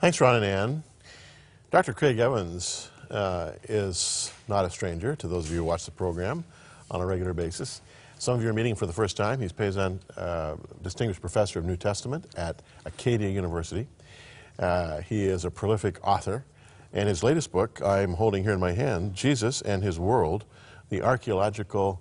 Thanks, Ron and Ann. Dr. Craig Evans is not a stranger to those of you who watch the program on a regular basis. Some of you are meeting for the first time. He's Payson, Distinguished Professor of New Testament at Acadia University. He is a prolific author, and his latest book I'm holding here in my hand, Jesus and His World, the Archaeological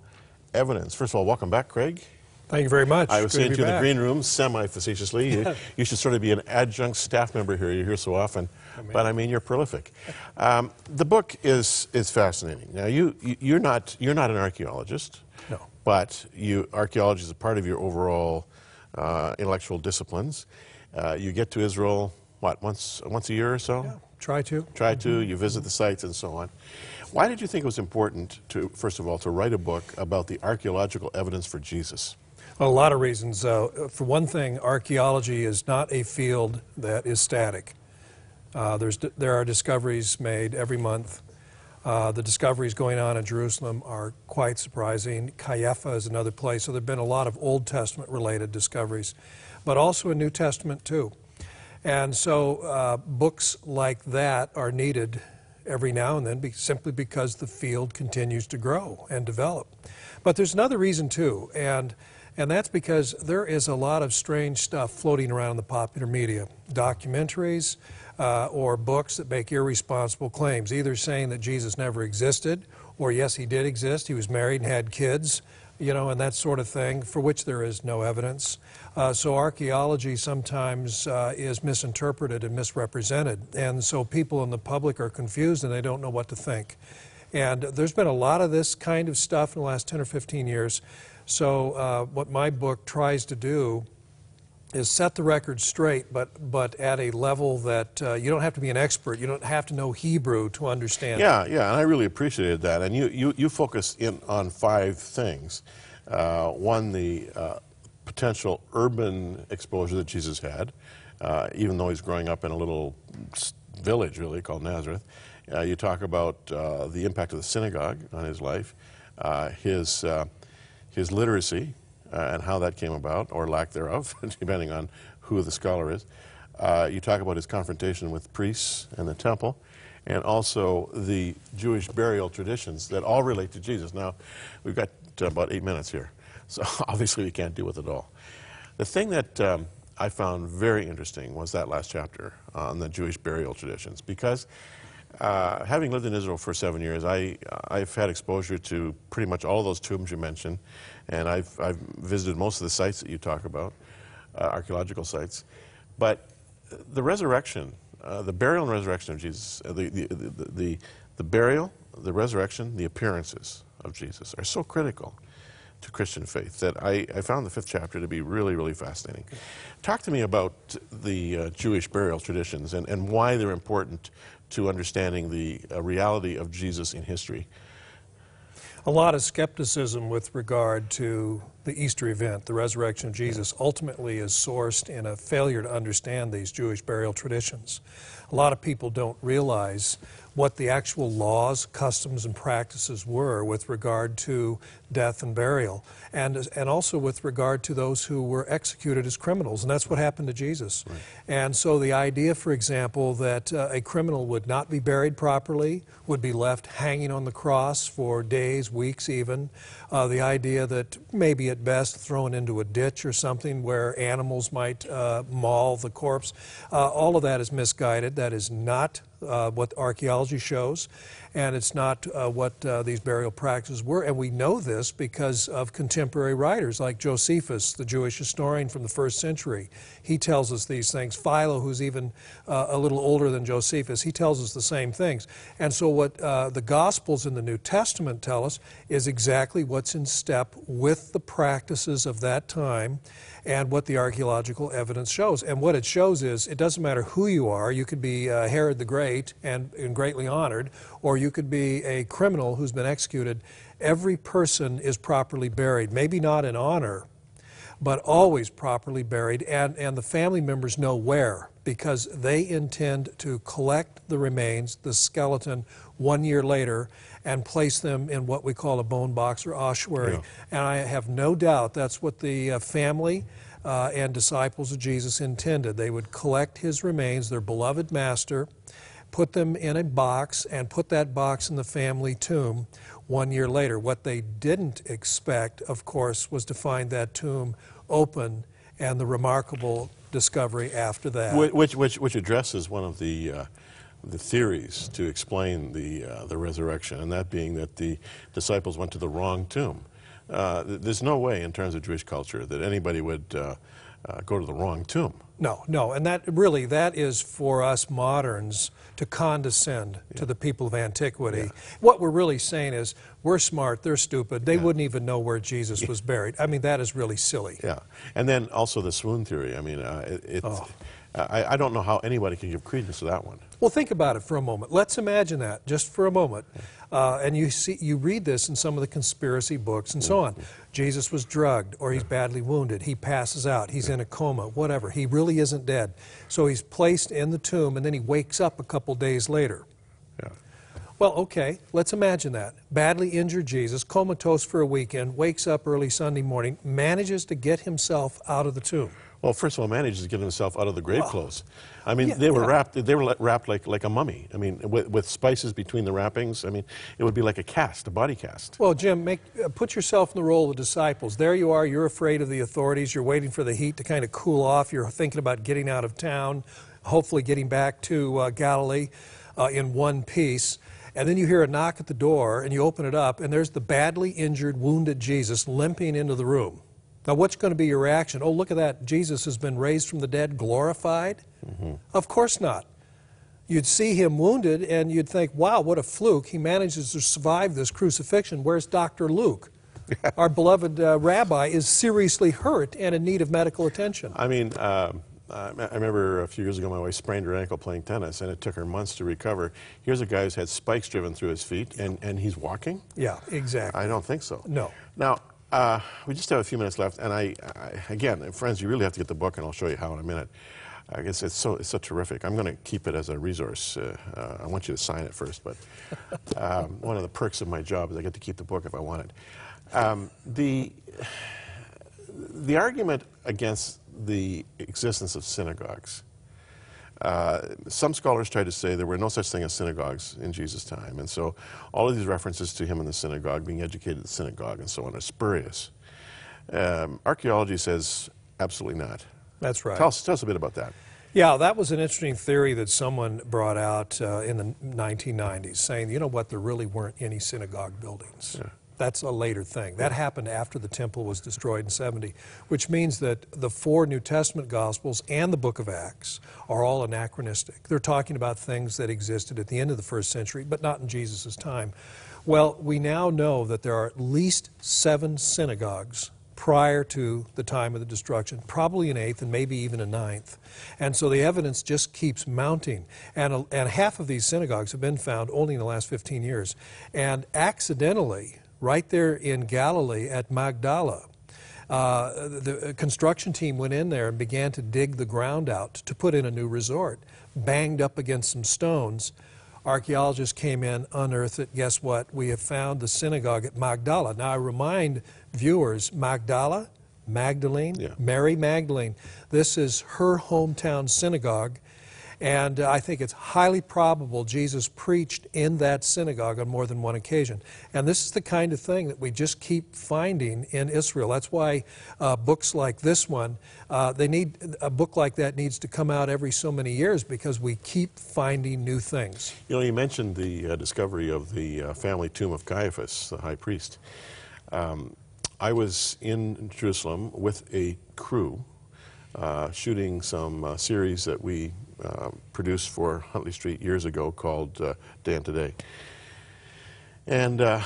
Evidence. First of all, welcome back, Craig. Thank you very much. I was saying to you in the back. green room, semi-facetiously, you should sort of be an adjunct staff member here. You're here so often. But I mean, you're prolific. The book is fascinating. Now, you're not an archaeologist. No. But archaeology is a part of your overall intellectual disciplines. You get to Israel, what, once a year or so? Yeah, try to. Try to. You visit the sites and so on. Why did you think it was important to, first of all, to write a book about the archaeological evidence for Jesus? Well, a lot of reasons. For one thing, archaeology is not a field that is static. There are discoveries made every month. The discoveries going on in Jerusalem are quite surprising. Caiaphas is another place. So there have been a lot of Old Testament related discoveries, but also a New Testament too. And so books like that are needed every now and then simply because the field continues to grow and develop. But there's another reason too, and that's because there is a lot of strange stuff floating around in the popular media. Documentaries or books that make irresponsible claims, either saying that Jesus never existed, or yes, he did exist, he was married and had kids, you know, and that sort of thing, for which there is no evidence. So archaeology sometimes is misinterpreted and misrepresented, and so people in the public are confused and they don't know what to think. And there's been a lot of this kind of stuff in the last 10 or 15 years. So what my book tries to do is set the record straight, but at a level that you don't have to be an expert. You don't have to know Hebrew to understand it. Yeah, and I really appreciated that. And you focus in on 5 things. One, the potential urban exposure that Jesus had, even though he's growing up in a little village, really, called Nazareth. You talk about the impact of the synagogue on his life, his literacy, and how that came about, or lack thereof, depending on who the scholar is. You talk about his confrontation with priests and the temple, and also the Jewish burial traditions that all relate to Jesus. Now, we've got about 8 minutes here, so obviously we can't deal with it all. The thing that I found very interesting was that last chapter on the Jewish burial traditions, because having lived in Israel for 7 years, I've had exposure to pretty much all of those tombs you mentioned, and I've visited most of the sites that you talk about, archaeological sites. But the resurrection, the burial and resurrection of Jesus, the burial, the resurrection, the appearances of Jesus are so critical to Christian faith that I found the 5th chapter to be really, really fascinating. Talk to me about the Jewish burial traditions and why they're important to understanding the reality of Jesus in history. A lot of skepticism with regard to the Easter event, the resurrection of Jesus, ultimately is sourced in a failure to understand these Jewish burial traditions. A lot of people don't realize what the actual laws, customs, and practices were with regard to death and burial, and also with regard to those who were executed as criminals, and that's what happened to Jesus. Right. And so the idea, for example, that a criminal would not be buried properly, would be left hanging on the cross for days, weeks even, the idea that maybe at best thrown into a ditch or something where animals might maul the corpse, all of that is misguided. That is not what archaeology shows, and it's not what these burial practices were. And we know this because of contemporary writers like Josephus, the Jewish historian from the 1st century. He tells us these things. Philo, who's even a little older than Josephus, he tells us the same things. And so what the Gospels in the New Testament tell us is exactly what's in step with the practices of that time and what the archaeological evidence shows. And what it shows is it doesn't matter who you are. You could be Herod the Great and greatly honored, or you could be a criminal who's been executed. Every person is properly buried, maybe not in honor, but always properly buried, and the family members know where, because they intend to collect the remains, the skeleton, 1 year later and place them in what we call a bone box or ossuary. Yeah. And I have no doubt that's what the family and disciples of Jesus intended. They would collect his remains, their beloved master, put them in a box, and put that box in the family tomb 1 year later. What they didn't expect, of course, was to find that tomb open and the remarkable discovery after that. Which addresses one of the theories to explain the resurrection, and that being that the disciples went to the wrong tomb. There's no way in terms of Jewish culture that anybody would go to the wrong tomb. No, no, and that is for us moderns to condescend to the people of antiquity. Yeah. What we're really saying is, we're smart, they're stupid, they wouldn't even know where Jesus was buried. I mean, that is really silly. Yeah, and then also the swoon theory. I mean, I don't know how anybody can give credence to that one. Well, think about it for a moment. Let's imagine that, just for a moment. And you read this in some of the conspiracy books and so on. Jesus was drugged, or he's badly wounded. He passes out. He's in a coma, whatever. He really isn't dead. So he's placed in the tomb, and then he wakes up a couple days later. Yeah. Well, okay, let's imagine that. Badly injured Jesus, comatose for a weekend, wakes up early Sunday morning, manages to get himself out of the tomb. Well, first of all, manages to get himself out of the grave clothes. I mean, Yeah, they were yeah. wrapped. They were wrapped like a mummy. I mean, with spices between the wrappings. I mean, it would be like a cast, a body cast. Well, Jim, put yourself in the role of the disciples. There you are. You're afraid of the authorities. You're waiting for the heat to kind of cool off. You're thinking about getting out of town, hopefully getting back to Galilee in one piece. And then you hear a knock at the door, and you open it up, and there's the badly injured, wounded Jesus limping into the room. Now, what's going to be your reaction? Oh, look at that. Jesus has been raised from the dead, glorified? Of course not. You'd see him wounded, and you'd think, wow, what a fluke. He manages to survive this crucifixion. Where's Dr. Luke? Our beloved rabbi is seriously hurt and in need of medical attention. I mean, I remember a few years ago my wife sprained her ankle playing tennis, and it took her months to recover. Here's a guy who's had spikes driven through his feet, and he's walking? Yeah, exactly. I don't think so. No. Now, we just have a few minutes left, and again, friends, you really have to get the book, and I'll show you how in a minute. I guess it's so terrific. I'm going to keep it as a resource. I want you to sign it first, but one of the perks of my job is I get to keep the book if I want it. The argument against the existence of synagogues. Some scholars try to say there were no such thing as synagogues in Jesus' time, and so all of these references to him in the synagogue, being educated at the synagogue, and so on, are spurious. Archaeology says absolutely not. That's right. Tell us a bit about that. Yeah, that was an interesting theory that someone brought out in the 1990s, saying, you know what, there really weren't any synagogue buildings. Yeah. That's a later thing. That happened after the temple was destroyed in 70, which means that the 4 New Testament Gospels and the book of Acts are all anachronistic. They're talking about things that existed at the end of the 1st century, but not in Jesus' time. Well, we now know that there are at least 7 synagogues prior to the time of the destruction, probably an 8th and maybe even a 9th. And so the evidence just keeps mounting. And half of these synagogues have been found only in the last 15 years. And accidentally, right there in Galilee at Magdala, the construction team went in there and began to dig the ground out to put in a new resort, banged up against some stones. Archaeologists came in, unearthed it. Guess what? We have found the synagogue at Magdala. Now, I remind viewers, Magdala, Magdalene, Yeah. Mary Magdalene, this is her hometown synagogue. And I think it's highly probable Jesus preached in that synagogue on more than one occasion. And this is the kind of thing that we just keep finding in Israel. That's why books like this one, a book like that needs to come out every so many years, because we keep finding new things. You know, you mentioned the discovery of the family tomb of Caiaphas, the high priest. I was in Jerusalem with a crew shooting some series that we produced for Huntley Street years ago called Day and Today. And we're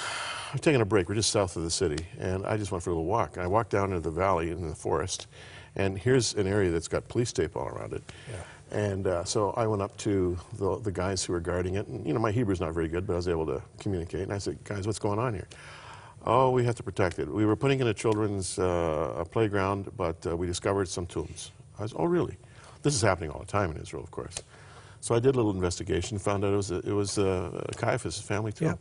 taking a break. We're just south of the city, and I just went for a little walk. And I walked down into the valley in the forest, and here's an area that's got police tape all around it. Yeah. And so I went up to the guys who were guarding it, and you know, my Hebrew's not very good, but I was able to communicate. And I said, guys, what's going on here? Oh, we have to protect it. We were putting in a children's playground, but we discovered some tombs. I was, oh, really? This is happening all the time in Israel, of course. So I did a little investigation, found out it was Caiaphas' family tomb. Yeah.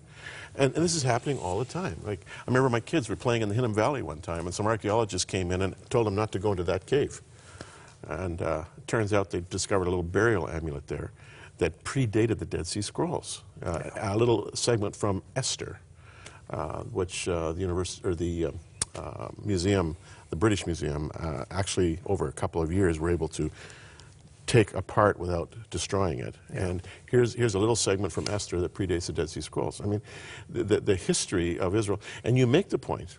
And this is happening all the time. Like, I remember my kids were playing in the Hinnom Valley one time, and some archaeologists came in and told them not to go into that cave. And it turns out they discovered a little burial amulet there that predated the Dead Sea Scrolls. A little segment from Esther, which the museum, the British Museum, actually over a couple of years were able to take apart without destroying it. And here's a little segment from Esther that predates the Dead Sea Scrolls. I mean, the history of Israel, and you make the point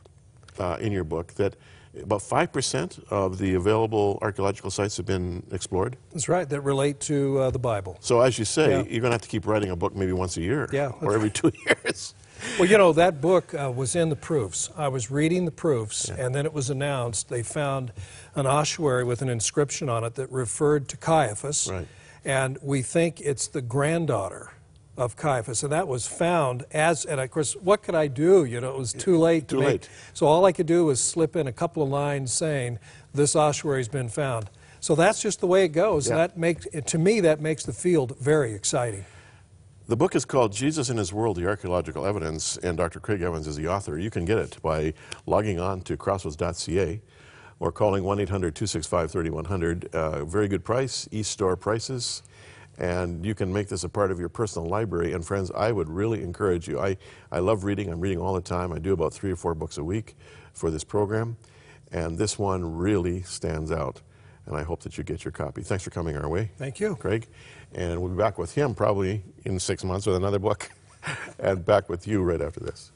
in your book that about 5% of the available archaeological sites have been explored. That's right, that relate to the Bible. So as you say, you're going to have to keep writing a book maybe once a year or every 2 years. Well, you know, that book was in the proofs. I was reading the proofs, and then it was announced they found an ossuary with an inscription on it that referred to Caiaphas, and we think it's the granddaughter of Caiaphas, and that was found and of course, what could I do? You know, it was too late to make. So all I could do was slip in a couple of lines saying, this ossuary's been found. So that's just the way it goes. That makes, to me, that makes the field very exciting. The book is called Jesus and His World, the Archaeological Evidence, and Dr. Craig Evans is the author. You can get it by logging on to crossroads.ca or calling 1-800-265-3100. Very good price, e-store prices, and you can make this a part of your personal library. And friends, I would really encourage you. I love reading. I'm reading all the time. I do about 3 or 4 books a week for this program, and this one really stands out. And I hope that you get your copy. Thanks for coming our way. Thank you, Craig. And we'll be back with him probably in 6 months with another book, and back with you right after this.